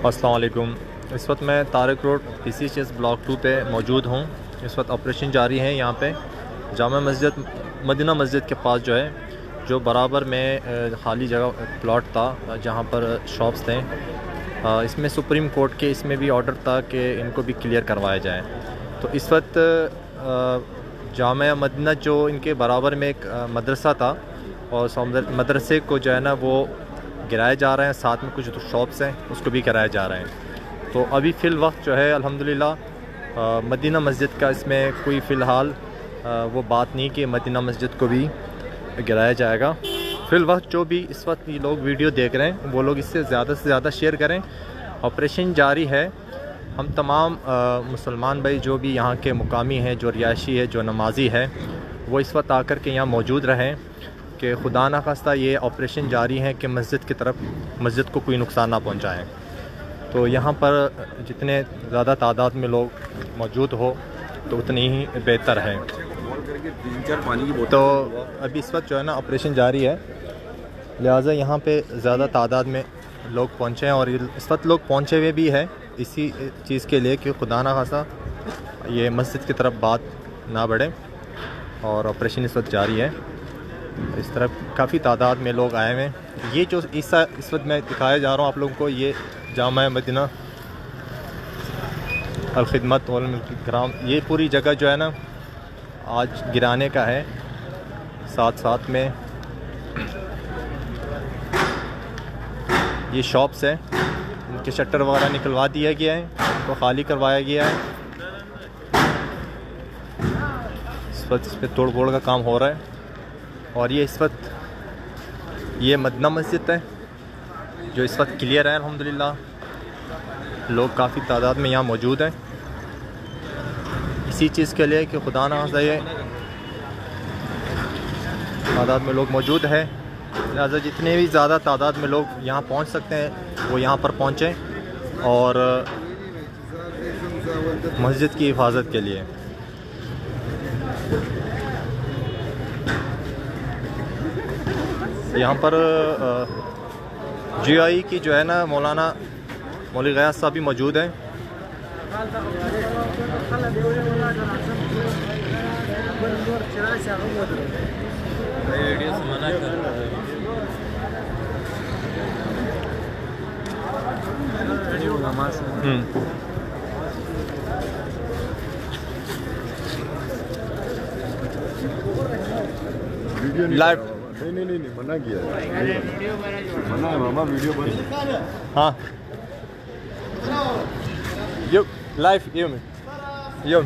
अस्सलाम वालेकुम। इस वक्त मैं तारक रोड PCHS ब्लॉक 2 पे मौजूद हूँ। इस वक्त ऑपरेशन जारी है यहाँ पे जामा मस्जिद मदीना मस्जिद के पास जो है, जो बराबर में खाली जगह प्लॉट था जहाँ पर शॉप्स थे। इसमें सुप्रीम कोर्ट के इसमें भी ऑर्डर था कि इनको भी क्लियर करवाया जाए। तो इस वक्त जामा मदीना जो इनके बराबर में एक मदरसा था और मदरसे को जो है ना वो गिराए जा रहे हैं, साथ में कुछ शॉप्स हैं उसको भी गिराए जा रहे हैं। तो अभी फ़िल वक्त जो है अल्हम्दुलिल्लाह मदीना मस्जिद का इसमें कोई फ़िलहाल वो बात नहीं कि मदीना मस्जिद को भी गिराया जाएगा। फ़िल वक्त जो भी इस वक्त ये लोग वीडियो देख रहे हैं वो लोग इससे ज़्यादा से ज़्यादा शेयर करें। ऑपरेशन जारी है। हम तमाम मुसलमान भाई जो भी यहाँ के मुकामी हैं, जो रिहायशी है, जो नमाजी है, वो इस वक्त आकर के यहाँ मौजूद रहें कि खुदा न खास्ता ये ऑपरेशन जारी है कि मस्जिद को कोई नुकसान ना पहुँचाएँ। तो यहाँ पर जितने ज़्यादा तादाद में लोग मौजूद हो तो उतनी ही बेहतर है। तो अभी इस वक्त जो है ना ऑपरेशन जारी है, लिहाजा यहाँ पे ज़्यादा तादाद में लोग पहुँचे हैं और इस वक्त लोग पहुँचे हुए भी है इसी चीज़ के लिए कि खुदा न खास्ता ये मस्जिद की तरफ बात ना बढ़े। और ऑपरेशन इस वक्त जारी है। इस तरफ काफ़ी तादाद में लोग आए हुए हैं। ये जो इस वक्त मैं दिखाया जा रहा हूँ आप लोगों को, ये जामा मदीना अल खिदमत वल इकराम, ये पूरी जगह जो है ना आज गिराने का है। साथ साथ में ये शॉप्स हैं, उनके शटर वगैरह निकलवा दिया गया है, उनको खाली करवाया गया है। इस वक्त इस पर तोड़ फोड़ का काम हो रहा है। और ये इस वक्त ये मदीना मस्जिद है जो इस वक्त क्लियर है अल्हम्दुलिल्लाह। लोग काफ़ी तादाद में यहाँ मौजूद हैं इसी चीज़ के लिए कि खुदा ना खास्ता ये तादाद में लोग मौजूद है। लिहाजा जितने भी ज़्यादा तादाद में लोग यहाँ पहुँच सकते हैं वो यहाँ पर पहुँचें और मस्जिद की हिफाजत के लिए। यहाँ पर GI की जो है ना मौलवी गयास साहब भी मौजूद हैं। लाइव नहीं मना किया है, मना है मामा, वीडियो बंद। हाँ, यो लाइव यो